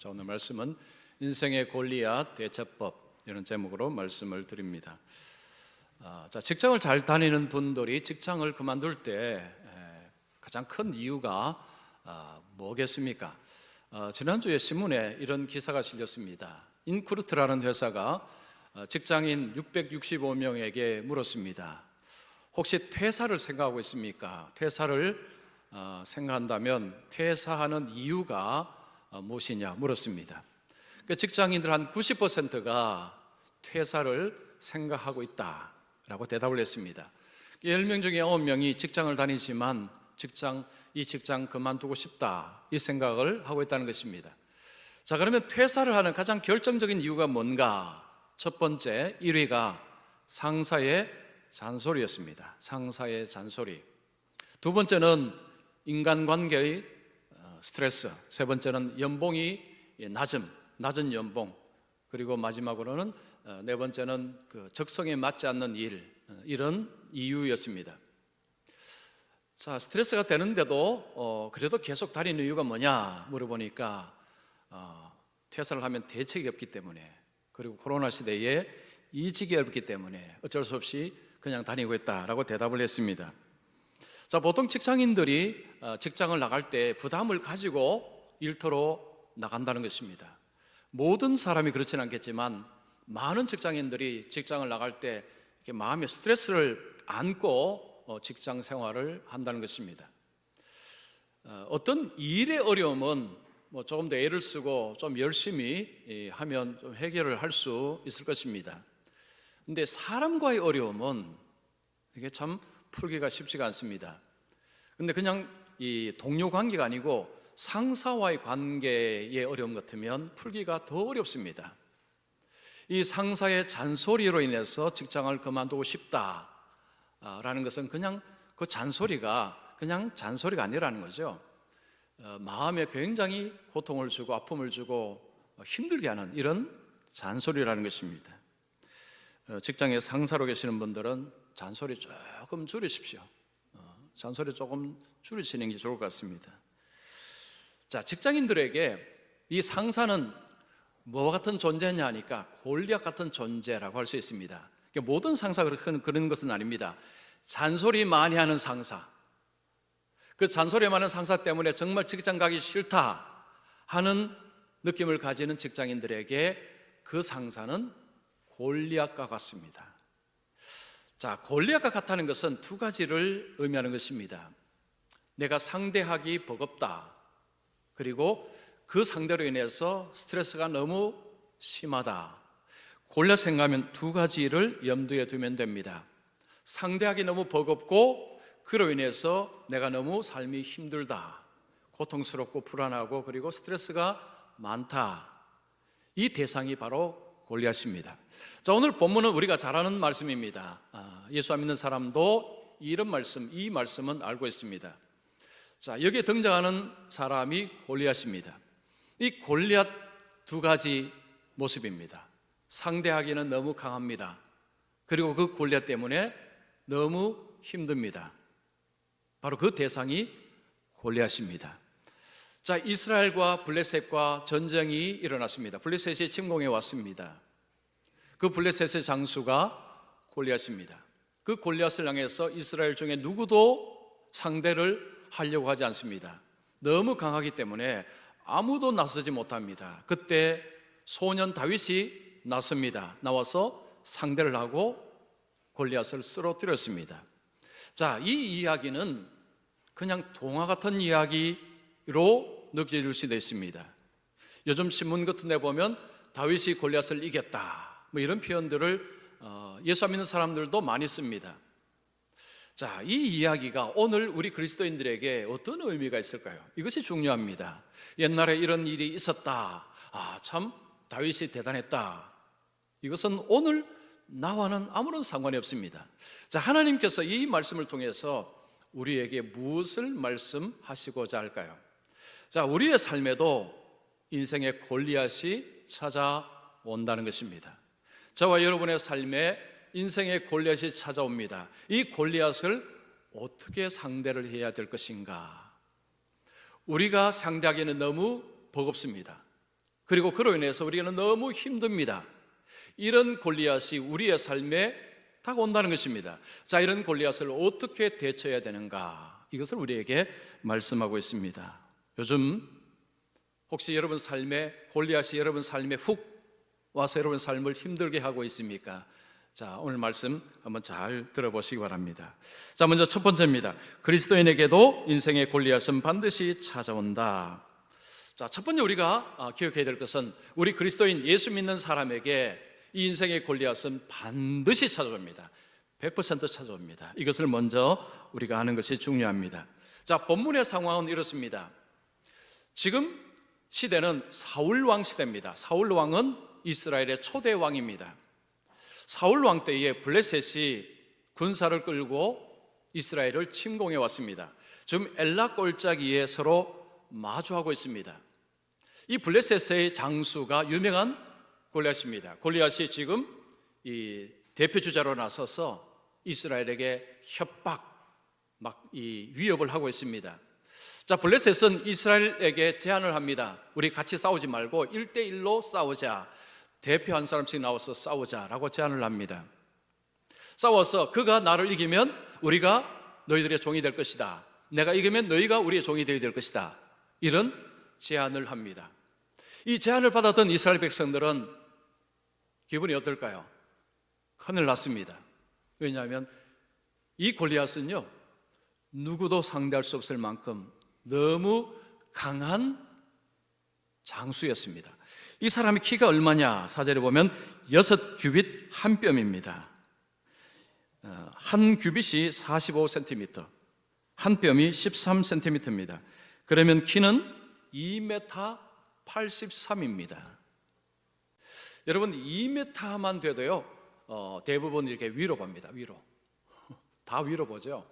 자, 오늘 말씀은 인생의 골리앗 대처법, 이런 제목으로 말씀을 드립니다. 자, 직장을 잘 다니는 분들이 직장을 그만둘 때 가장 큰 이유가 뭐겠습니까? 지난주에 신문에 이런 기사가 실렸습니다. 인크루트라는 회사가 직장인 665명에게 물었습니다. 혹시 퇴사를 생각하고 있습니까? 퇴사를 생각한다면 퇴사하는 이유가 무엇이냐 물었습니다. 그 직장인들 한 90%가 퇴사를 생각하고 있다라고 대답을 했습니다. 10명 중에 9명이 직장을 다니지만 이 직장 그만두고 싶다, 이 생각을 하고 있다는 것입니다. 자, 그러면 퇴사를 하는 가장 결정적인 이유가 뭔가? 첫 번째, 1위가 상사의 잔소리였습니다. 상사의 잔소리. 두 번째는 인간관계의 스트레스. 세 번째는 연봉이 낮은 연봉. 그리고 마지막으로는 네 번째는 그 적성에 맞지 않는 이런 이유였습니다. 자, 스트레스가 되는데도 그래도 계속 다니는 이유가 뭐냐 물어보니까 퇴사를 하면 대책이 없기 때문에, 그리고 코로나 시대에 이직이 없기 때문에 어쩔 수 없이 그냥 다니고 있다라고 대답을 했습니다. 자, 보통 직장인들이 직장을 나갈 때 부담을 가지고 일터로 나간다는 것입니다. 모든 사람이 그렇지는 않겠지만 많은 직장인들이 직장을 나갈 때 이렇게 마음에 스트레스를 안고 직장 생활을 한다는 것입니다. 어떤 일의 어려움은 조금 더 애를 쓰고 좀 열심히 하면 좀 해결을 할 수 있을 것입니다. 근데 사람과의 어려움은 이게 참 풀기가 쉽지가 않습니다. 근데 그냥 이 동료 관계가 아니고 상사와의 관계의 어려움 같으면 풀기가 더 어렵습니다. 이 상사의 잔소리로 인해서 직장을 그만두고 싶다라는 것은 그냥 그 잔소리가 그냥 잔소리가 아니라는 거죠. 마음에 굉장히 고통을 주고 아픔을 주고 힘들게 하는 이런 잔소리라는 것입니다. 직장에 상사로 계시는 분들은 잔소리 조금 줄이십시오. 잔소리 조금 줄이시는 게 좋을 것 같습니다. 자, 직장인들에게 이 상사는 뭐와 같은 존재냐 하니까 골리앗 같은 존재라고 할 수 있습니다. 모든 상사가 그런 것은 아닙니다. 잔소리 많이 하는 상사, 그 잔소리 많은 상사 때문에 정말 직장 가기 싫다 하는 느낌을 가지는 직장인들에게 그 상사는 골리앗과 같습니다. 자, 골리앗과 같다는 것은 두 가지를 의미하는 것입니다. 내가 상대하기 버겁다, 그리고 그 상대로 인해서 스트레스가 너무 심하다. 골리앗 생각하면 두 가지를 염두에 두면 됩니다. 상대하기 너무 버겁고 그로 인해서 내가 너무 삶이 힘들다, 고통스럽고 불안하고 그리고 스트레스가 많다. 이 대상이 바로 골리앗입니다. 자, 오늘 본문은 우리가 잘 아는 말씀입니다. 예수 안 믿는 사람도 이 말씀은 알고 있습니다. 자, 여기에 등장하는 사람이 골리앗입니다. 이 골리앗 두 가지 모습입니다. 상대하기는 너무 강합니다. 그리고 그 골리앗 때문에 너무 힘듭니다. 바로 그 대상이 골리앗입니다. 자, 이스라엘과 블레셋과 전쟁이 일어났습니다. 블레셋이 침공해 왔습니다. 그 블레셋의 장수가 골리앗입니다. 그 골리앗을 향해서 이스라엘 중에 누구도 상대를 하려고 하지 않습니다. 너무 강하기 때문에 아무도 나서지 못합니다. 그때 소년 다윗이 나와서 상대를 하고 골리앗을 쓰러뜨렸습니다. 자, 이 이야기는 그냥 동화 같은 이야기로 느껴질 수도 있습니다. 요즘 신문 같은 데 보면 다윗이 골리앗을 이겼다, 이런 표현들을 예수 안 믿는 사람들도 많이 씁니다. 자, 이 이야기가 오늘 우리 그리스도인들에게 어떤 의미가 있을까요? 이것이 중요합니다. 옛날에 이런 일이 있었다, 참 다윗이 대단했다. 이것은 오늘 나와는 아무런 상관이 없습니다. 자, 하나님께서 이 말씀을 통해서 우리에게 무엇을 말씀하시고자 할까요? 자, 우리의 삶에도 인생의 골리앗이 찾아온다는 것입니다. 저와 여러분의 삶에 인생의 골리앗이 찾아옵니다. 이 골리앗을 어떻게 상대를 해야 될 것인가? 우리가 상대하기는 너무 버겁습니다. 그리고 그로 인해서 우리는 너무 힘듭니다. 이런 골리앗이 우리의 삶에 다가온다는 것입니다. 자, 이런 골리앗을 어떻게 대처해야 되는가? 이것을 우리에게 말씀하고 있습니다. 요즘 혹시 여러분 삶에 골리앗이 여러분 삶에 훅 와서 여러분 삶을 힘들게 하고 있습니까? 자, 오늘 말씀 한번 잘 들어보시기 바랍니다. 자, 먼저 첫 번째입니다. 그리스도인에게도 인생의 골리앗은 반드시 찾아온다. 자, 첫 번째 우리가 기억해야 될 것은 우리 그리스도인 예수 믿는 사람에게 이 인생의 골리앗은 반드시 찾아옵니다. 100% 찾아옵니다. 이것을 먼저 우리가 아는 것이 중요합니다. 자, 본문의 상황은 이렇습니다. 지금 시대는 사울 왕 시대입니다. 사울 왕은 이스라엘의 초대 왕입니다. 사울 왕 때에 블레셋이 군사를 끌고 이스라엘을 침공해 왔습니다. 지금 엘라 골짜기에 서로 마주하고 있습니다. 이 블레셋의 장수가 유명한 골리앗입니다. 골리앗이 지금 이 대표 주자로 나서서 이스라엘에게 협박, 위협을 하고 있습니다. 자, 블레셋은 이스라엘에게 제안을 합니다. 우리 같이 싸우지 말고 1대1로 싸우자. 대표 한 사람씩 나와서 싸우자라고 제안을 합니다. 싸워서 그가 나를 이기면 우리가 너희들의 종이 될 것이다. 내가 이기면 너희가 우리의 종이 되어야 될 것이다. 이런 제안을 합니다. 이 제안을 받았던 이스라엘 백성들은 기분이 어떨까요? 큰일 났습니다. 왜냐하면 이 골리앗은요, 누구도 상대할 수 없을 만큼 너무 강한 장수였습니다. 이 사람의 키가 얼마냐? 4절에 보면 6규빗 한 뼘입니다. 한 규빗이 45cm, 한 뼘이 13cm입니다. 그러면 키는 2m 83입니다. 여러분 2m만 돼도요, 대부분 이렇게 위로 봅니다. 위로. 다 위로 보죠.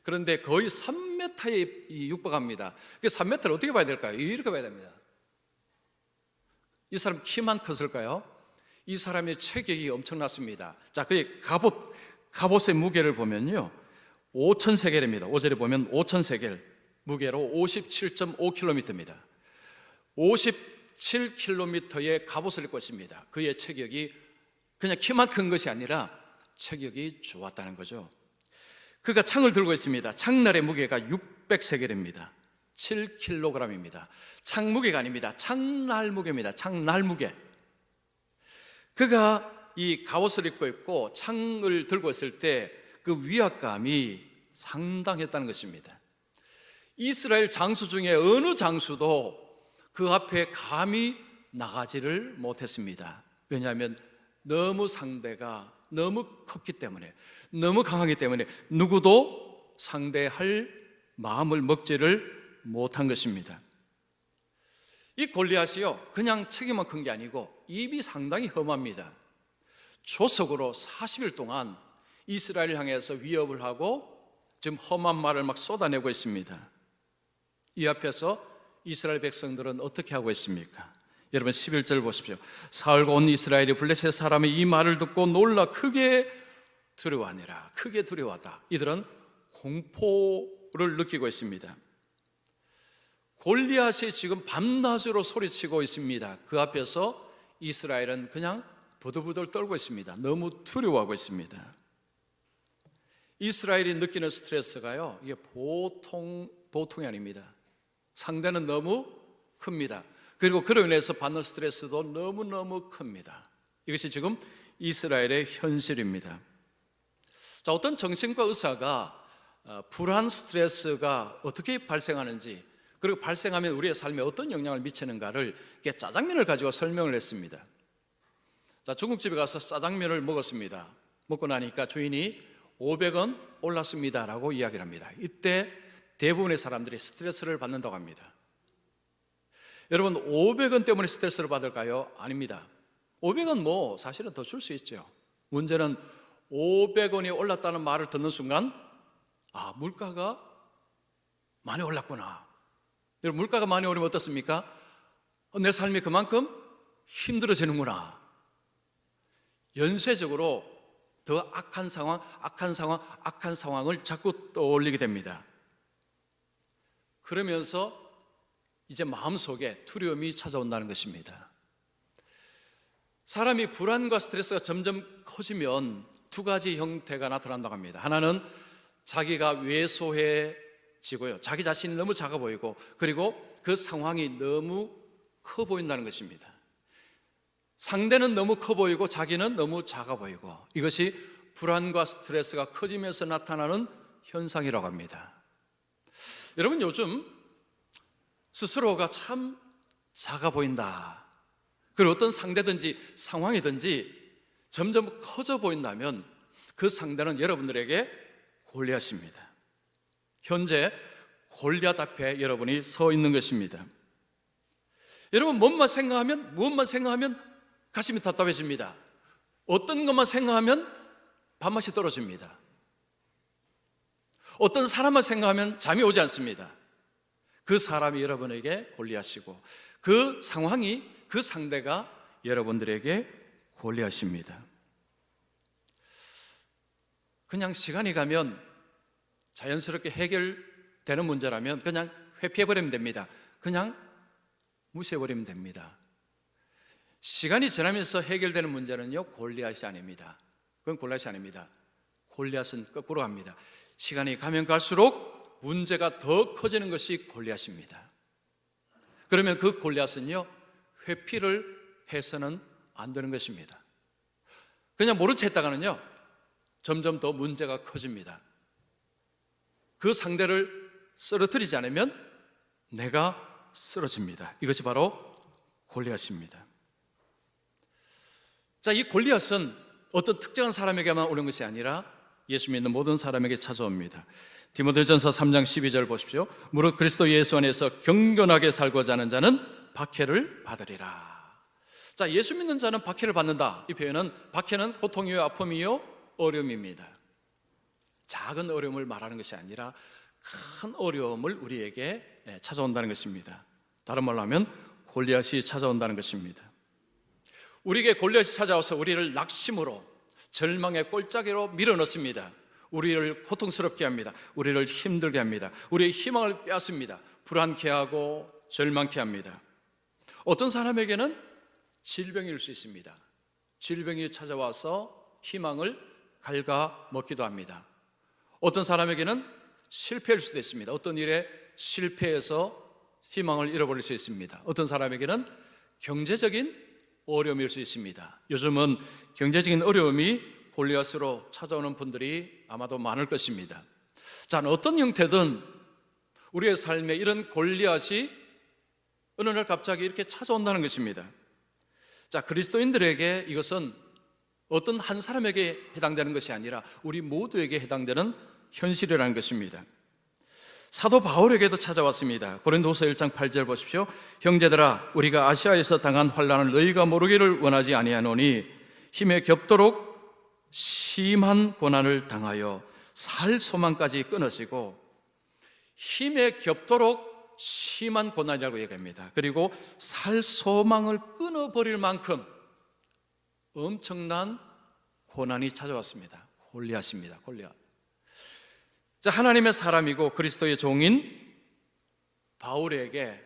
그런데 거의 3m에 육박합니다. 3m를 어떻게 봐야 될까요? 이렇게 봐야 됩니다. 이 사람 키만 컸을까요? 이 사람의 체격이 엄청났습니다. 자, 그의 갑옷의 무게를 보면요, 5,000세겔입니다. 5절에 보면 5,000세겔 무게로 57.5kg입니다. 57kg의 갑옷을 입고 있습니다. 그의 체격이 그냥 키만 큰 것이 아니라 체격이 좋았다는 거죠. 그가 창을 들고 있습니다. 창날의 무게가 600세겔입니다. 7kg입니다. 창 무게가 아닙니다. 창날 무게입니다. 창날 무게. 그가 이 갑옷을 입고 있고 창을 들고 있을 때 그 위압감이 상당했다는 것입니다. 이스라엘 장수 중에 어느 장수도 그 앞에 감히 나가지를 못했습니다. 왜냐하면 너무 상대가 너무 컸기 때문에, 너무 강하기 때문에 누구도 상대할 마음을 먹지를 못한 것입니다. 이 골리앗이요, 그냥 체기만 큰 게 아니고 입이 상당히 험합니다. 조석으로 40일 동안 이스라엘을 향해서 위협을 하고 지금 험한 말을 막 쏟아내고 있습니다. 이 앞에서 이스라엘 백성들은 어떻게 하고 있습니까? 여러분 11절 보십시오. 사울과 온 이스라엘이 블레셋 사람의 이 말을 듣고 놀라 크게 두려워하니라. 크게 두려워하다. 이들은 공포를 느끼고 있습니다. 골리앗이 지금 밤낮으로 소리치고 있습니다. 그 앞에서 이스라엘은 그냥 부들부들 떨고 있습니다. 너무 두려워하고 있습니다. 이스라엘이 느끼는 스트레스가요, 이게 보통이 아닙니다. 상대는 너무 큽니다. 그리고 그로 인해서 받는 스트레스도 너무너무 큽니다. 이것이 지금 이스라엘의 현실입니다. 자, 어떤 정신과 의사가 불안 스트레스가 어떻게 발생하는지, 그리고 발생하면 우리의 삶에 어떤 영향을 미치는가를 짜장면을 가지고 설명을 했습니다. 자, 중국집에 가서 짜장면을 먹었습니다. 먹고 나니까 주인이 500원 올랐습니다라고 이야기를 합니다. 이때 대부분의 사람들이 스트레스를 받는다고 합니다. 여러분 500원 때문에 스트레스를 받을까요? 아닙니다. 500원 사실은 더 줄 수 있죠. 문제는 500원이 올랐다는 말을 듣는 순간 물가가 많이 올랐구나. 여러분 물가가 많이 오르면 어떻습니까? 내 삶이 그만큼 힘들어지는구나. 연쇄적으로 더 악한 상황을 자꾸 떠올리게 됩니다. 그러면서 이제 마음속에 두려움이 찾아온다는 것입니다. 사람이 불안과 스트레스가 점점 커지면 두 가지 형태가 나타난다고 합니다. 하나는 자기가 왜소해지고요, 자기 자신이 너무 작아 보이고, 그리고 그 상황이 너무 커 보인다는 것입니다. 상대는 너무 커 보이고 자기는 너무 작아 보이고, 이것이 불안과 스트레스가 커지면서 나타나는 현상이라고 합니다. 여러분, 요즘 스스로가 참 작아 보인다, 그리고 어떤 상대든지 상황이든지 점점 커져 보인다면 그 상대는 여러분들에게 골리앗입니다. 현재 골리앗 앞에 여러분이 서 있는 것입니다. 여러분, 무엇만 생각하면 가슴이 답답해집니다. 어떤 것만 생각하면 밥맛이 떨어집니다. 어떤 사람만 생각하면 잠이 오지 않습니다. 그 사람이 여러분에게 골리앗이고, 그 상황이, 그 상대가 여러분들에게 골리앗입니다. 그냥 시간이 가면 자연스럽게 해결되는 문제라면 그냥 회피해버리면 됩니다. 그냥 무시해버리면 됩니다. 시간이 지나면서 해결되는 문제는요, 골리앗이 아닙니다. 그건 골리앗이 아닙니다. 골리앗은 거꾸로 갑니다. 시간이 가면 갈수록 문제가 더 커지는 것이 골리앗입니다. 그러면 그 골리앗은요, 회피를 해서는 안 되는 것입니다. 그냥 모른 채 했다가는요, 점점 더 문제가 커집니다. 그 상대를 쓰러뜨리지 않으면 내가 쓰러집니다. 이것이 바로 골리앗입니다. 자, 이 골리앗은 어떤 특정한 사람에게만 오는 것이 아니라 예수 믿는 모든 사람에게 찾아옵니다. 디모데전서 3장 12절 보십시오. 무릇 그리스도 예수 안에서 경건하게 살고자 하는 자는 박해를 받으리라. 자, 예수 믿는 자는 박해를 받는다. 이 표현은, 박해는 고통이요, 아픔이요, 어려움입니다. 작은 어려움을 말하는 것이 아니라 큰 어려움을 우리에게 찾아온다는 것입니다. 다른 말로 하면 골리앗이 찾아온다는 것입니다. 우리에게 골리앗이 찾아와서 우리를 낙심으로, 절망의 골짜기로 밀어넣습니다. 우리를 고통스럽게 합니다. 우리를 힘들게 합니다. 우리의 희망을 빼앗습니다. 불안케 하고 절망케 합니다. 어떤 사람에게는 질병일 수 있습니다. 질병이 찾아와서 희망을 갉아먹기도 합니다. 어떤 사람에게는 실패일 수도 있습니다. 어떤 일에 실패해서 희망을 잃어버릴 수 있습니다. 어떤 사람에게는 경제적인 어려움일 수 있습니다. 요즘은 경제적인 어려움이 골리앗으로 찾아오는 분들이 아마도 많을 것입니다. 자, 어떤 형태든 우리의 삶에 이런 골리앗이 어느 날 갑자기 이렇게 찾아온다는 것입니다. 자, 그리스도인들에게 이것은 어떤 한 사람에게 해당되는 것이 아니라 우리 모두에게 해당되는 현실이라는 것입니다. 사도 바울에게도 찾아왔습니다. 고린도서 1장 8절 보십시오. 형제들아, 우리가 아시아에서 당한 환난을 너희가 모르기를 원하지 아니하노니 힘에 겹도록 심한 고난을 당하여 살 소망까지 끊어지고, 힘에 겹도록 심한 고난이라고 얘기합니다. 그리고 살 소망을 끊어버릴 만큼 엄청난 고난이 찾아왔습니다. 골리앗입니다. 골리앗. 자, 하나님의 사람이고 그리스도의 종인 바울에게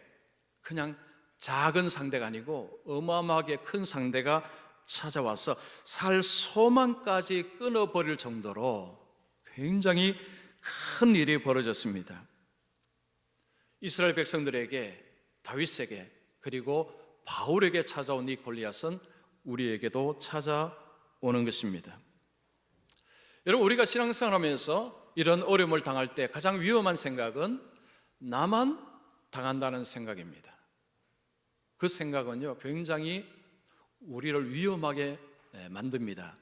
그냥 작은 상대가 아니고 어마어마하게 큰 상대가 찾아와서 살 소망까지 끊어버릴 정도로 굉장히 큰 일이 벌어졌습니다. 이스라엘 백성들에게, 다윗에게, 그리고 바울에게 찾아온 이 골리앗은 우리에게도 찾아오는 것입니다. 여러분, 우리가 신앙생활하면서 이런 어려움을 당할 때 가장 위험한 생각은 나만 당한다는 생각입니다. 그 생각은요, 굉장히 우리를 위험하게 만듭니다.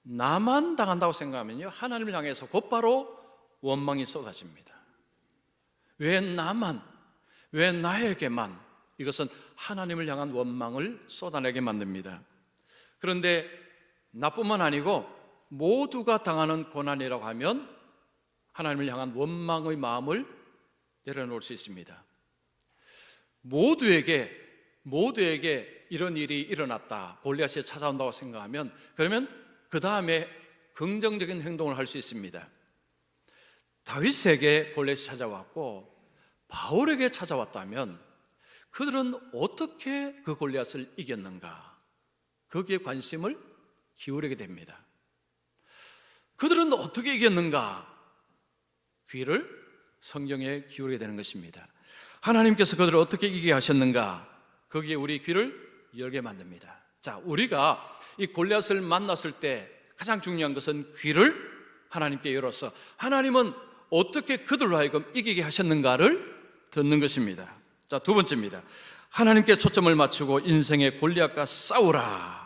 나만 당한다고 생각하면요, 하나님을 향해서 곧바로 원망이 쏟아집니다. 왜 나만, 왜 나에게만? 이것은 하나님을 향한 원망을 쏟아내게 만듭니다. 그런데 나뿐만 아니고 모두가 당하는 고난이라고 하면 하나님을 향한 원망의 마음을 내려놓을 수 있습니다. 모두에게 이런 일이 일어났다, 골리앗이 찾아온다고 생각하면, 그러면 그 다음에 긍정적인 행동을 할 수 있습니다. 다윗에게 골리앗이 찾아왔고 바울에게 찾아왔다면 그들은 어떻게 그 골리앗을 이겼는가? 거기에 관심을 기울이게 됩니다. 그들은 어떻게 이겼는가? 귀를 성경에 기울이게 되는 것입니다. 하나님께서 그들을 어떻게 이기게 하셨는가? 거기에 우리 귀를 열게 만듭니다. 자, 우리가 이 골리앗을 만났을 때 가장 중요한 것은 귀를 하나님께 열어서 하나님은 어떻게 그들로 하여금 이기게 하셨는가를 듣는 것입니다. 자, 두 번째입니다. 하나님께 초점을 맞추고 인생의 골리앗과 싸우라.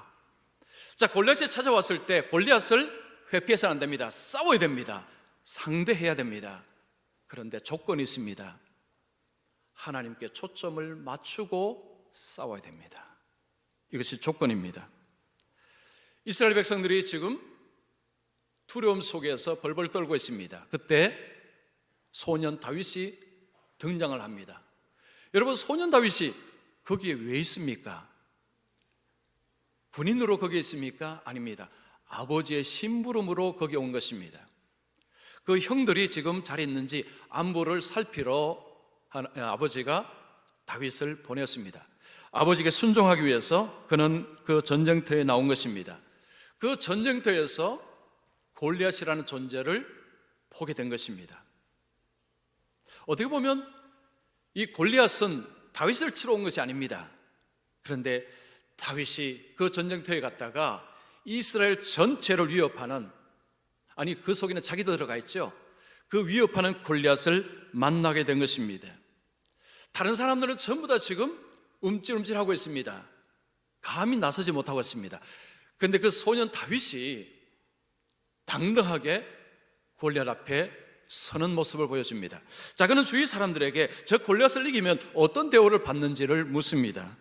자, 골리앗이 찾아왔을 때 골리앗을 회피해서는 안 됩니다. 싸워야 됩니다. 상대해야 됩니다. 그런데 조건이 있습니다. 하나님께 초점을 맞추고 싸워야 됩니다. 이것이 조건입니다. 이스라엘 백성들이 지금 두려움 속에서 벌벌 떨고 있습니다. 그때 소년 다윗이 등장을 합니다. 여러분, 소년 다윗이 거기에 왜 있습니까? 군인으로 거기에 있습니까? 아닙니다. 아버지의 심부름으로 거기 온 것입니다. 그 형들이 지금 잘 있는지 안부를 살피러 아버지가 다윗을 보냈습니다. 아버지에게 순종하기 위해서 그는 그 전쟁터에 나온 것입니다. 그 전쟁터에서 골리앗이라는 존재를 보게 된 것입니다. 어떻게 보면 이 골리앗은 다윗을 치러 온 것이 아닙니다. 그런데 다윗이 그 전쟁터에 갔다가 이스라엘 전체를 위협하는, 아니 그 속에는 자기도 들어가 있죠. 그 위협하는 골리앗을 만나게 된 것입니다. 다른 사람들은 전부 다 지금 움찔움찔하고 있습니다. 감히 나서지 못하고 있습니다. 그런데 그 소년 다윗이 당당하게 골리앗 앞에 서는 모습을 보여줍니다. 자, 그는 주위 사람들에게 저 골리앗을 이기면 어떤 대우를 받는지를 묻습니다.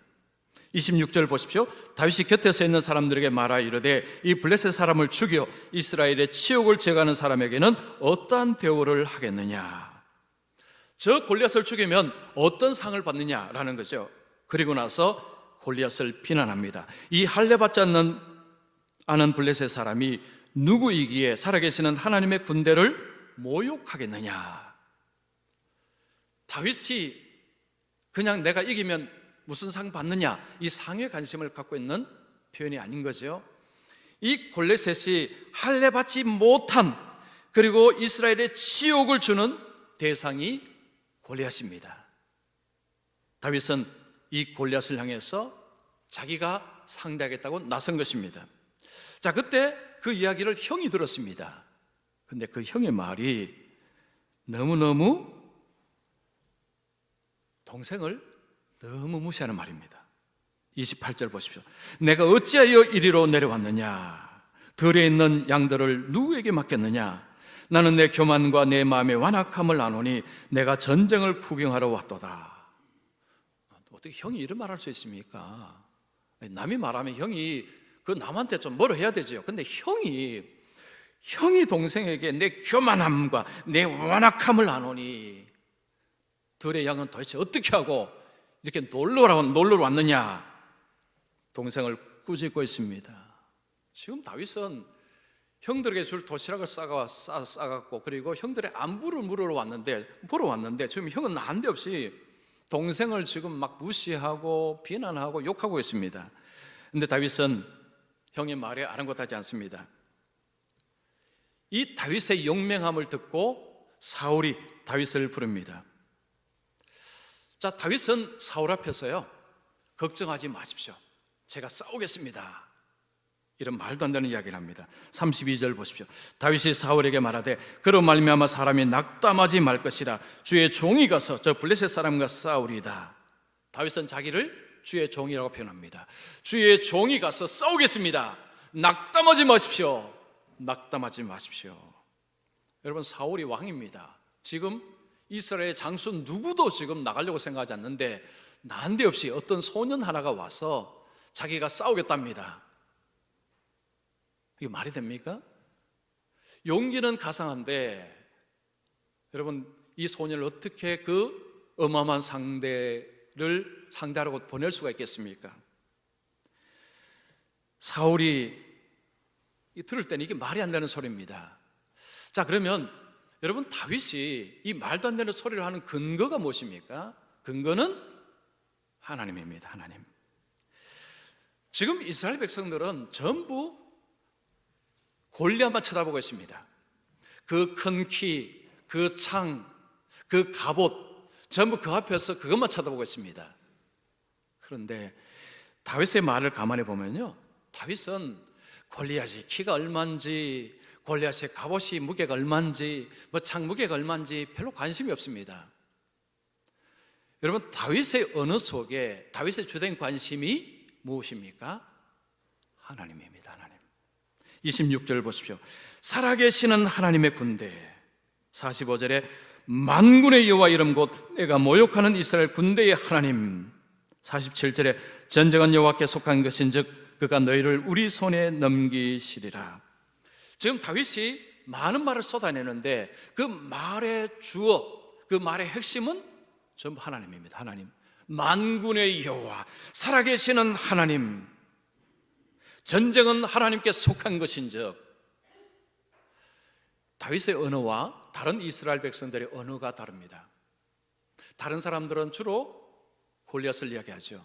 26절 보십시오. 다윗이 곁에 서 있는 사람들에게 말하 이르되 이 블레셋 사람을 죽여 이스라엘의 치욕을 제거하는 사람에게는 어떠한 대우를 하겠느냐? 저 골리앗을 죽이면 어떤 상을 받느냐라는 거죠. 그리고 나서 골리앗을 비난합니다. 이 할례받지 않은 블레셋 사람이 누구이기에 살아계시는 하나님의 군대를 모욕하겠느냐? 다윗이 그냥 내가 이기면 무슨 상 받느냐, 이 상에 관심을 갖고 있는 표현이 아닌 거죠. 이 골리앗이 할례받지 못한, 그리고 이스라엘에 치욕을 주는 대상이 골리앗입니다. 다윗은 이 골리앗을 향해서 자기가 상대하겠다고 나선 것입니다. 자, 그때 그 이야기를 형이 들었습니다. 근데 그 형의 말이 너무너무 동생을 너무 무시하는 말입니다. 28절 보십시오. 내가 어찌하여 이리로 내려왔느냐? 들에 있는 양들을 누구에게 맡겼느냐? 나는 내 교만과 내 마음의 완악함을 아노니 내가 전쟁을 구경하러 왔도다. 어떻게 형이 이런 말할 수 있습니까? 남이 말하면 형이 그 남한테 좀 뭐라 해야 되죠. 근데 형이 동생에게 내 교만함과 내 완악함을 아노니 들의 양은 도대체 어떻게 하고 이렇게 놀러 왔느냐? 동생을 꾸짖고 있습니다. 지금 다윗은 형들에게 줄 도시락을 싸갖고 그리고 형들의 안부를 보러 왔는데 지금 형은 난데없이 동생을 지금 막 무시하고 비난하고 욕하고 있습니다. 그런데 다윗은 형의 말에 아랑곳하지 않습니다. 이 다윗의 용맹함을 듣고 사울이 다윗을 부릅니다. 자, 다윗은 사울 앞에서요, 걱정하지 마십시오, 제가 싸우겠습니다, 이런 말도 안 되는 이야기를 합니다. 32절 보십시오. 다윗이 사울에게 말하되 그로 말미암아 사람이 낙담하지 말 것이라 주의 종이 가서 저 블레셋 사람과 싸우리이다. 다윗은 자기를 주의 종이라고 표현합니다. 주의 종이 가서 싸우겠습니다. 낙담하지 마십시오. 낙담하지 마십시오. 여러분, 사울이 왕입니다. 지금 이스라엘의 장수 누구도 지금 나가려고 생각하지 않는데 난데없이 어떤 소년 하나가 와서 자기가 싸우겠답니다. 이게 말이 됩니까? 용기는 가상한데 여러분, 이 소년을 어떻게 그 어마어마한 상대를 상대하라고 보낼 수가 있겠습니까? 사울이 들을 때는 이게 말이 안 되는 소리입니다. 자, 그러면 여러분, 다윗이 이 말도 안 되는 소리를 하는 근거가 무엇입니까? 근거는 하나님입니다. 하나님. 지금 이스라엘 백성들은 전부 골리앗만 쳐다보고 있습니다. 그 큰 키, 그 창, 그 갑옷, 전부 그 앞에서 그것만 쳐다보고 있습니다. 그런데 다윗의 말을 가만히 보면요, 다윗은 골리앗이 키가 얼마인지, 골리앗의 갑옷이 무게가 얼마인지, 창 무게가 얼마인지 별로 관심이 없습니다. 여러분, 다윗의 언어 속에 다윗의 주된 관심이 무엇입니까? 하나님입니다. 하나님. 26절 보십시오. 살아계시는 하나님의 군대. 45절에 만군의 여호와 이름 곧 내가 모욕하는 이스라엘 군대의 하나님. 47절에 전쟁은 여호와께 속한 것인즉 그가 너희를 우리 손에 넘기시리라. 지금 다윗이 많은 말을 쏟아내는데 그 말의 주어, 그 말의 핵심은 전부 하나님입니다. 하나님. 만군의 여호와, 살아계시는 하나님. 전쟁은 하나님께 속한 것인즉. 다윗의 언어와 다른 이스라엘 백성들의 언어가 다릅니다. 다른 사람들은 주로 골리앗을 이야기하죠.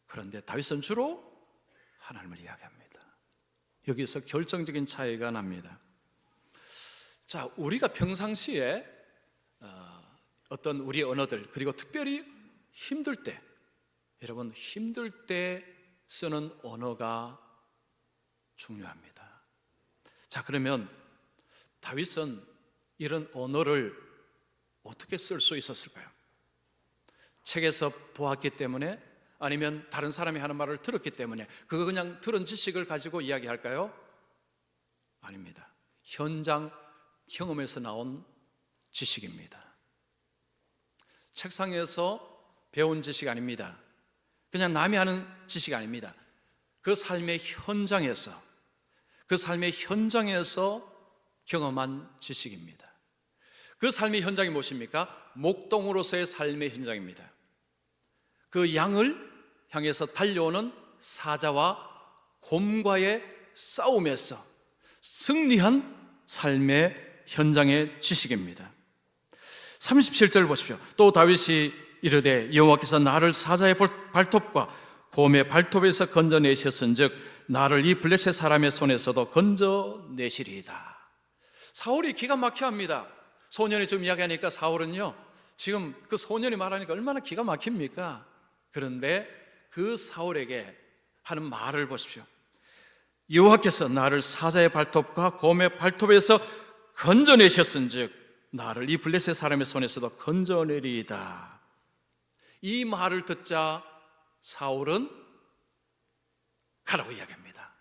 그런데 다윗은 주로 하나님을 이야기합니다. 여기서 결정적인 차이가 납니다. 자, 우리가 평상시에 어떤 우리의 언어들, 그리고 특별히 힘들 때, 여러분 힘들 때 쓰는 언어가 중요합니다. 자, 그러면 다윗은 이런 언어를 어떻게 쓸 수 있었을까요? 책에서 보았기 때문에, 아니면 다른 사람이 하는 말을 들었기 때문에, 그거 그냥 들은 지식을 가지고 이야기할까요? 아닙니다. 현장 경험에서 나온 지식입니다. 책상에서 배운 지식 아닙니다. 그냥 남이 하는 지식 아닙니다. 그 삶의 현장에서, 그 삶의 현장에서 경험한 지식입니다. 그 삶의 현장이 무엇입니까? 목동으로서의 삶의 현장입니다. 그 양을 향해서 달려오는 사자와 곰과의 싸움에서 승리한 삶의 현장의 지식입니다. 37절 보십시오. 또 다윗이 이르되 여호와께서 나를 사자의 발톱과 곰의 발톱에서 건져내셨은즉 나를 이 블레셋 사람의 손에서도 건져내시리이다. 사울이 기가 막혀합니다. 소년이 지금 이야기하니까 사울은요, 지금 그 소년이 말하니까 얼마나 기가 막힙니까? 그런데 그 사울에게 하는 말을 보십시오. 여호와께서 나를 사자의 발톱과 곰의 발톱에서 건져내셨은즉 나를 이 블레셋 사람의 손에서도 건져내리이다. 이 말을 듣자 사울은 가라고 이야기합니다.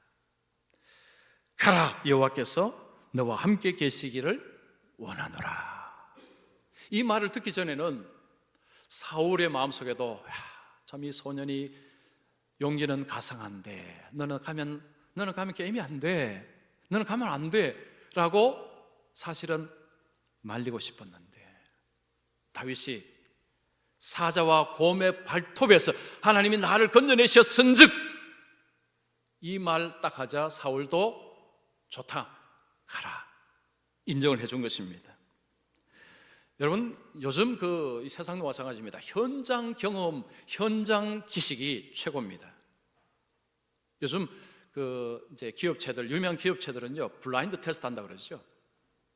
가라, 여호와께서 너와 함께 계시기를 원하노라. 이 말을 듣기 전에는 사울의 마음속에도 참 이 소년이 용기는 가상한데 너는 가면 게임이 안 돼, 너는 가면 안 돼 라고 사실은 말리고 싶었는데, 다윗이 사자와 곰의 발톱에서 하나님이 나를 건져내셨은즉 이 말 딱 하자 사울도 좋다, 가라, 인정을 해준 것입니다. 여러분, 요즘 이 세상도 마찬가지입니다. 현장 경험, 현장 지식이 최고입니다. 요즘 이제 기업체들, 유명한 기업체들은요, 블라인드 테스트 한다 그러죠.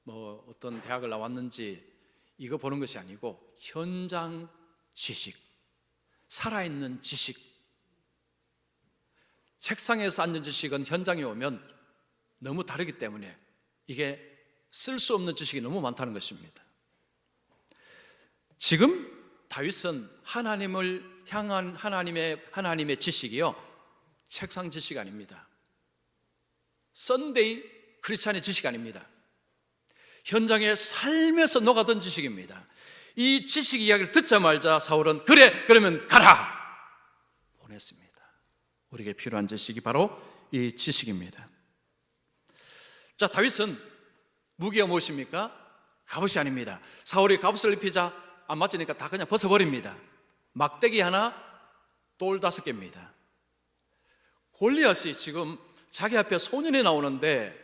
뭐 어떤 대학을 나왔는지 이거 보는 것이 아니고 현장 지식, 살아있는 지식. 책상에서 앉은 지식은 현장에 오면 너무 다르기 때문에 이게 쓸 수 없는 지식이 너무 많다는 것입니다. 지금 다윗은 하나님을 향한 하나님의 지식이요, 책상 지식 아닙니다. 썬데이 크리스찬의 지식 아닙니다. 현장의 삶에서 녹아든 지식입니다. 이 지식 이야기를 듣자마자 사울은 그래, 그러면 가라 보냈습니다. 우리에게 필요한 지식이 바로 이 지식입니다. 자, 다윗은 무기가 무엇입니까? 갑옷이 아닙니다. 사울이 갑옷을 입히자 안 맞으니까 다 그냥 벗어버립니다. 막대기 하나, 돌 5개입니다. 골리앗이 지금 자기 앞에 소년이 나오는데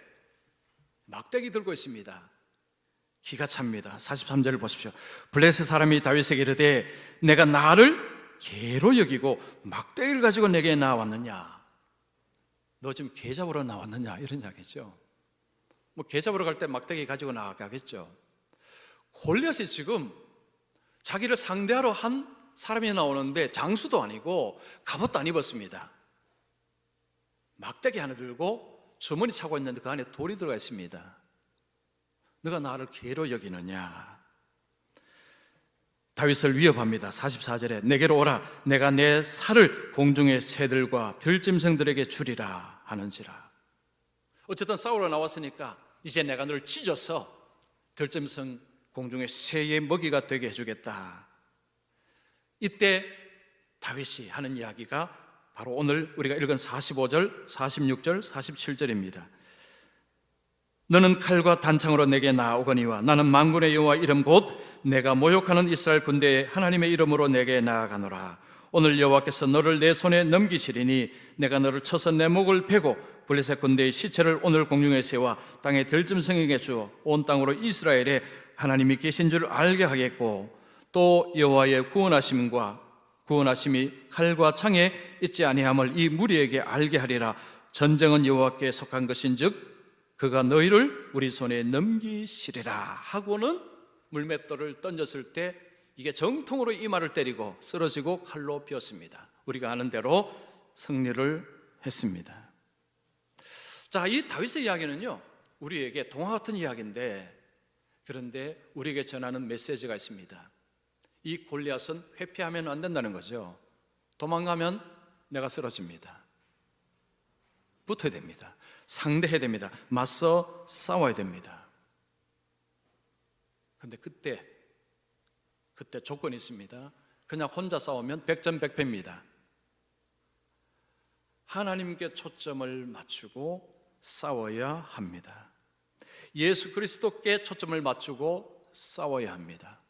막대기 들고 있습니다. 기가 찹니다. 43절을 보십시오. 블레셋 사람이 다윗에게 이르되 내가 나를 개로 여기고 막대기를 가지고 내게 나왔느냐. 너 지금 개 잡으러 나왔느냐 이런 이야기죠. 뭐 개 잡으러 갈 때 막대기 가지고 나가겠죠. 골리앗이 지금 자기를 상대하러 한 사람이 나오는데 장수도 아니고 갑옷도 안 입었습니다. 막대기 하나 들고 주머니 차고 있는데 그 안에 돌이 들어가 있습니다. 너가 나를 개로 여기느냐. 다윗을 위협합니다. 44절에 내게로 오라. 내가 내 살을 공중의 새들과 들짐승들에게 주리라 하는지라. 어쨌든 싸우러 나왔으니까 이제 내가 너를 찢어서 들짐승 공중의 새의 먹이가 되게 해주겠다. 이때 다윗이 하는 이야기가 바로 오늘 우리가 읽은 45절, 46절, 47절입니다. 너는 칼과 단창으로 내게 나아오거니와 나는 만군의 여호와 이름 곧 내가 모욕하는 이스라엘 군대의 하나님의 이름으로 내게 나아가노라. 오늘 여호와께서 너를 내 손에 넘기시리니 내가 너를 쳐서 내 목을 베고 블레셋 군대의 시체를 오늘 공중의 새와 땅의 들짐승에게 주어 온 땅으로 이스라엘에 하나님이 계신 줄 알게 하겠고 또 여호와의 구원하심이 칼과 창에 있지 아니함을 이 무리에게 알게 하리라. 전쟁은 여호와께 속한 것인즉 그가 너희를 우리 손에 넘기시리라 하고는 물맷돌을 던졌을 때 이게 정통으로 이마를 때리고 쓰러지고 칼로 비었습니다. 우리가 아는 대로 승리를 했습니다. 자, 이 다윗의 이야기는요 우리에게 동화 같은 이야기인데, 그런데 우리에게 전하는 메시지가 있습니다. 이 골리앗은 회피하면 안 된다는 거죠. 도망가면 내가 쓰러집니다. 붙어야 됩니다. 상대해야 됩니다. 맞서 싸워야 됩니다. 그런데 그때 조건이 있습니다. 그냥 혼자 싸우면 백전백패입니다. 하나님께 초점을 맞추고 싸워야 합니다. 예수 그리스도께 초점을 맞추고 싸워야 합니다.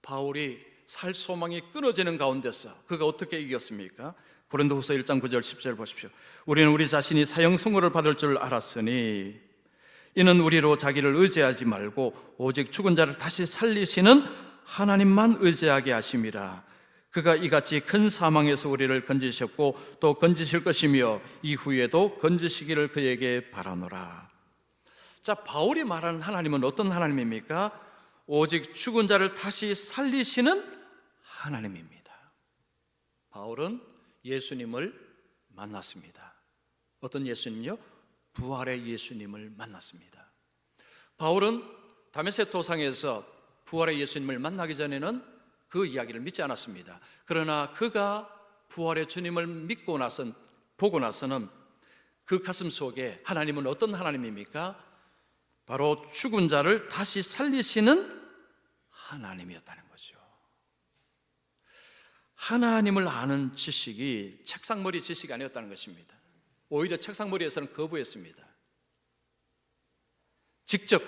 바울이 살 소망이 끊어지는 가운데서 그가 어떻게 이겼습니까? 고린도후서 1장 9절 10절 보십시오. 우리는 우리 자신이 사형 선고를 받을 줄 알았으니 이는 우리로 자기를 의지하지 말고 오직 죽은 자를 다시 살리시는 하나님만 의지하게 하심이라. 그가 이같이 큰 사망에서 우리를 건지셨고 또 건지실 것이며 이후에도 건지시기를 그에게 바라노라. 자, 바울이 말하는 하나님은 어떤 하나님입니까? 오직 죽은 자를 다시 살리시는 하나님입니다. 바울은 예수님을 만났습니다. 어떤 예수님요? 부활의 예수님을 만났습니다. 바울은 다메섹 도상에서 부활의 예수님을 만나기 전에는 그 이야기를 믿지 않았습니다. 그러나 그가 부활의 주님을 보고 나서는 그 가슴 속에 하나님은 어떤 하나님입니까? 바로 죽은 자를 다시 살리시는 하나님이었다는 거죠. 하나님을 아는 지식이 책상머리 지식이 아니었다는 것입니다. 오히려 책상머리에서는 거부했습니다. 직접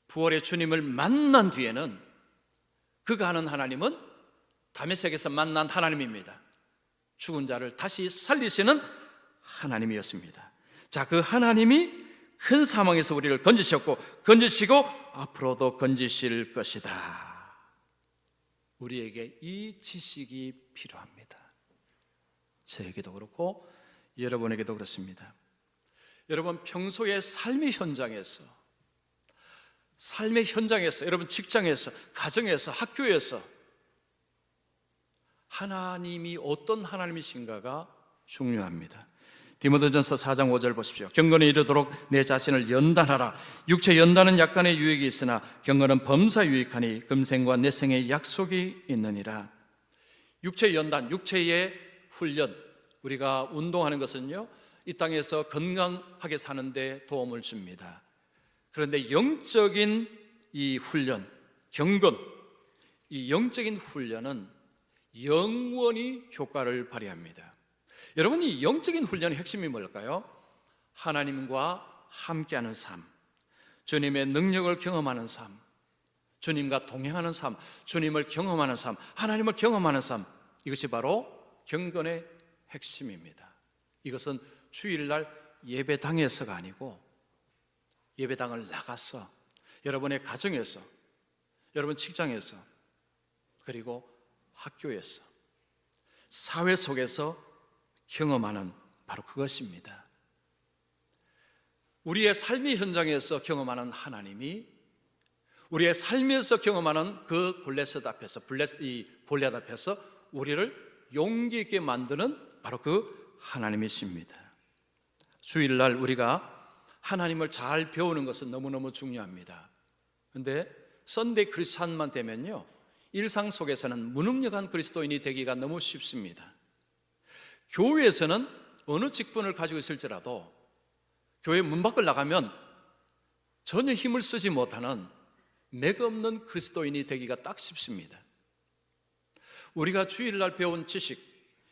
부활의 주님을 만난 뒤에는 그가 아는 하나님은 다메섹에서 만난 하나님입니다. 죽은 자를 다시 살리시는 하나님이었습니다. 자, 그 하나님이 큰 사망에서 우리를 건지시고 앞으로도 건지실 것이다. 우리에게 이 지식이 필요합니다. 저에게도 그렇고 여러분에게도 그렇습니다. 여러분 평소의 삶의 현장에서 여러분 직장에서, 가정에서, 학교에서 하나님이 어떤 하나님이신가가 중요합니다. 디모데전서 4장 5절 보십시오. 경건에 이르도록 내 자신을 연단하라. 육체 연단은 약간의 유익이 있으나 경건은 범사 유익하니 금생과 내생의 약속이 있느니라. 육체 연단, 육체의 훈련, 우리가 운동하는 것은요 이 땅에서 건강하게 사는 데 도움을 줍니다. 그런데 영적인 이 훈련, 경건, 이 영적인 훈련은 영원히 효과를 발휘합니다. 여러분, 이 영적인 훈련의 핵심이 뭘까요? 하나님과 함께하는 삶, 주님의 능력을 경험하는 삶, 주님과 동행하는 삶, 주님을 경험하는 삶, 하나님을 경험하는 삶, 이것이 바로 경건의 핵심입니다. 이것은 주일날 예배당에서가 아니고 예배당을 나가서 여러분의 가정에서, 여러분 직장에서, 그리고 학교에서, 사회 속에서 경험하는 바로 그것입니다. 우리의 삶의 현장에서 경험하는 하나님이 우리의 삶에서 경험하는 그 골리앗 앞에서 우리를 용기 있게 만드는 바로 그 하나님이십니다. 주일날 우리가 하나님을 잘 배우는 것은 너무너무 중요합니다. 그런데 선데이 크리스찬만 되면요, 일상 속에서는 무능력한 그리스도인이 되기가 너무 쉽습니다. 교회에서는 어느 직분을 가지고 있을지라도 교회 문 밖을 나가면 전혀 힘을 쓰지 못하는 맥 없는 그리스도인이 되기가 딱 쉽습니다. 우리가 주일날 배운 지식,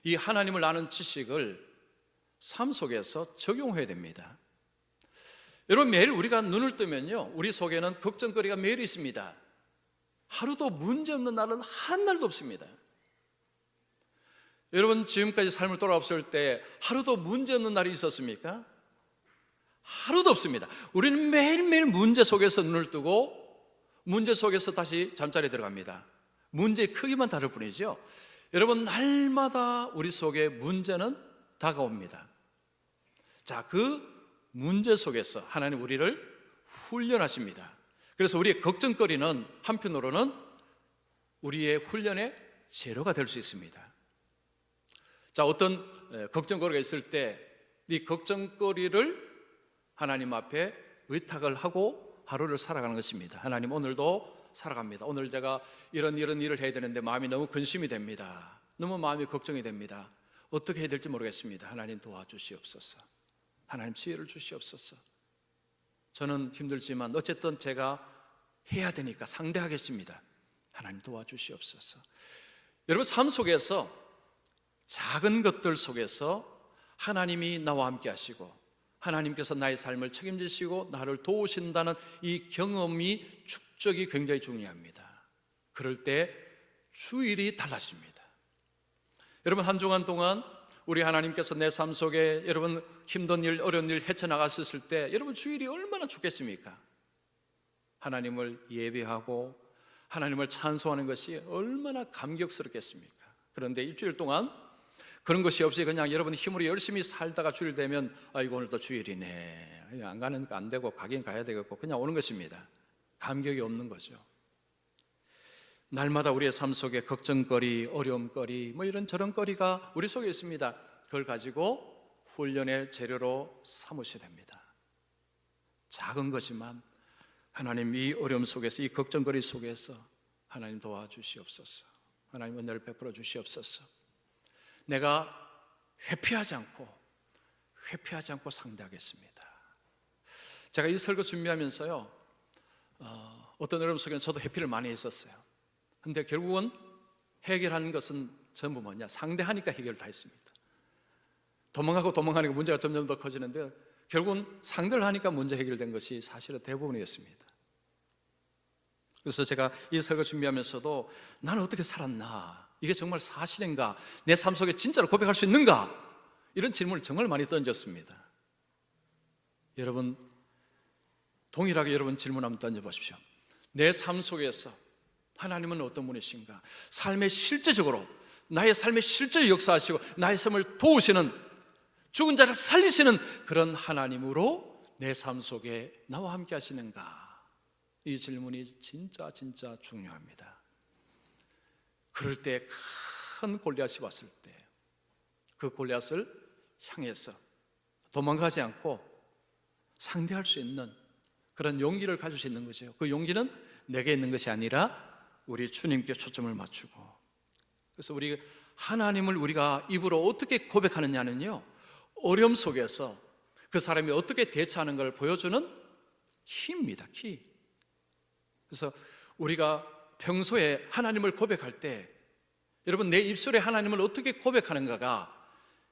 이 하나님을 아는 지식을 삶 속에서 적용해야 됩니다. 여러분, 매일 우리가 눈을 뜨면요, 우리 속에는 걱정거리가 매일 있습니다. 하루도 문제없는 날은 한 날도 없습니다. 여러분, 지금까지 삶을 돌아봤을 때 하루도 문제없는 날이 있었습니까? 하루도 없습니다. 우리는 매일매일 문제 속에서 눈을 뜨고 문제 속에서 다시 잠자리에 들어갑니다. 문제의 크기만 다를 뿐이죠. 여러분, 날마다 우리 속에 문제는 다가옵니다. 자, 그 문제 속에서 하나님 우리를 훈련하십니다. 그래서 우리의 걱정거리는 한편으로는 우리의 훈련의 재료가 될 수 있습니다. 자, 어떤 걱정거리가 있을 때 이 걱정거리를 하나님 앞에 의탁을 하고 하루를 살아가는 것입니다. 하나님, 오늘도 살아갑니다. 오늘 제가 이런 일을 해야 되는데 마음이 너무 근심이 됩니다. 너무 마음이 걱정이 됩니다. 어떻게 해야 될지 모르겠습니다. 하나님 도와주시옵소서. 하나님 지혜를 주시옵소서. 저는 힘들지만 어쨌든 제가 해야 되니까 상대하겠습니다. 하나님 도와주시옵소서. 여러분, 삶 속에서 작은 것들 속에서 하나님이 나와 함께 하시고 하나님께서 나의 삶을 책임지시고 나를 도우신다는 이 경험이 축적이 굉장히 중요합니다. 그럴 때 주일이 달라집니다. 여러분, 한 주간 동안 우리 하나님께서 내 삶 속에 여러분 힘든 일, 어려운 일 헤쳐나갔을 때 여러분 주일이 얼마나 좋겠습니까? 하나님을 예배하고 하나님을 찬송하는 것이 얼마나 감격스럽겠습니까? 그런데 일주일 동안 그런 것이 없이 그냥 여러분 힘으로 열심히 살다가 주일 되면 아이고 오늘도 주일이네, 안 가니까 안 되고 가긴 가야 되겠고 그냥 오는 것입니다. 감격이 없는 거죠. 날마다 우리의 삶 속에 걱정거리, 어려움거리 뭐 이런 저런 거리가 우리 속에 있습니다. 그걸 가지고 훈련의 재료로 삼으셔야 됩니다. 작은 거지만 하나님 이 어려움 속에서 이 걱정거리 속에서 하나님 도와주시옵소서. 하나님 은혜를 베풀어 주시옵소서. 내가 회피하지 않고 상대하겠습니다. 제가 이 설교 준비하면서요, 어떤 어려움 속에는 저도 회피를 많이 했었어요. 근데 결국은 해결하는 것은 전부 뭐냐? 상대하니까 해결을 다 했습니다. 도망가니까 문제가 점점 더 커지는데 결국은 상대를 하니까 문제 해결된 것이 사실은 대부분이었습니다. 그래서 제가 이 설교 준비하면서도 나는 어떻게 살았나? 이게 정말 사실인가? 내 삶 속에 진짜로 고백할 수 있는가? 이런 질문을 정말 많이 던졌습니다. 여러분, 동일하게 여러분 질문 한번 던져보십시오. 내 삶 속에서 하나님은 어떤 분이신가? 삶의 실제적으로 나의 삶의 실제 역사하시고 나의 삶을 도우시는, 죽은 자를 살리시는 그런 하나님으로 내 삶 속에 나와 함께 하시는가? 이 질문이 진짜 중요합니다. 그럴 때 큰 골리앗이 왔을 때 그 골리앗을 향해서 도망가지 않고 상대할 수 있는 그런 용기를 가질 수 있는 거죠. 그 용기는 내게 있는 것이 아니라 우리 주님께 초점을 맞추고, 그래서 우리 하나님을 우리가 입으로 어떻게 고백하느냐는요, 어려움 속에서 그 사람이 어떻게 대처하는 걸 보여주는 키입니다. 키. 그래서 우리가 평소에 하나님을 고백할 때 여러분 내 입술에 하나님을 어떻게 고백하는가가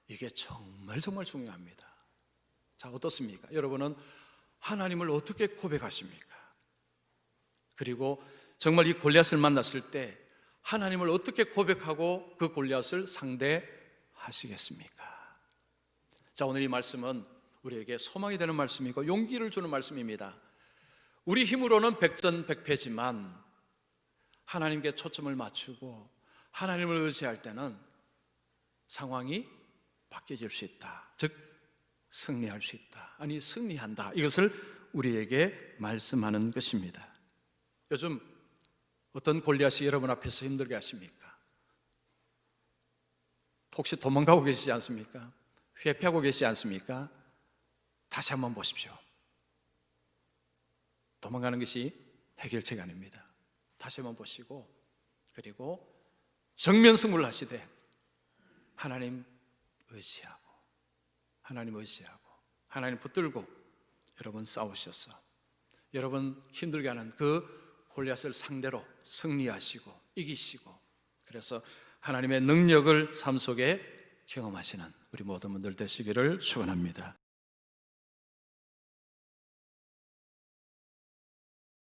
이게 정말 중요합니다. 자, 어떻습니까? 여러분은 하나님을 어떻게 고백하십니까? 그리고 정말 이 골리앗을 만났을 때 하나님을 어떻게 고백하고 그 골리앗을 상대하시겠습니까? 자, 오늘 이 말씀은 우리에게 소망이 되는 말씀이고 용기를 주는 말씀입니다. 우리 힘으로는 백전백패지만 하나님께 초점을 맞추고 하나님을 의지할 때는 상황이 바뀌어질 수 있다. 즉 승리할 수 있다. 아니 승리한다. 이것을 우리에게 말씀하는 것입니다. 요즘 어떤 골리앗이 여러분 앞에서 힘들게 하십니까? 혹시 도망가고 계시지 않습니까? 회피하고 계시지 않습니까? 다시 한번 보십시오. 도망가는 것이 해결책이 아닙니다. 다시 한번 보시고 그리고 정면 승부를 하시되 하나님 의지하고 하나님 붙들고 여러분 싸우셔서 여러분 힘들게 하는 그 골리앗을 상대로 승리하시고 이기시고 그래서 하나님의 능력을 삶 속에 경험하시는 우리 모든 분들 되시기를 축원합니다.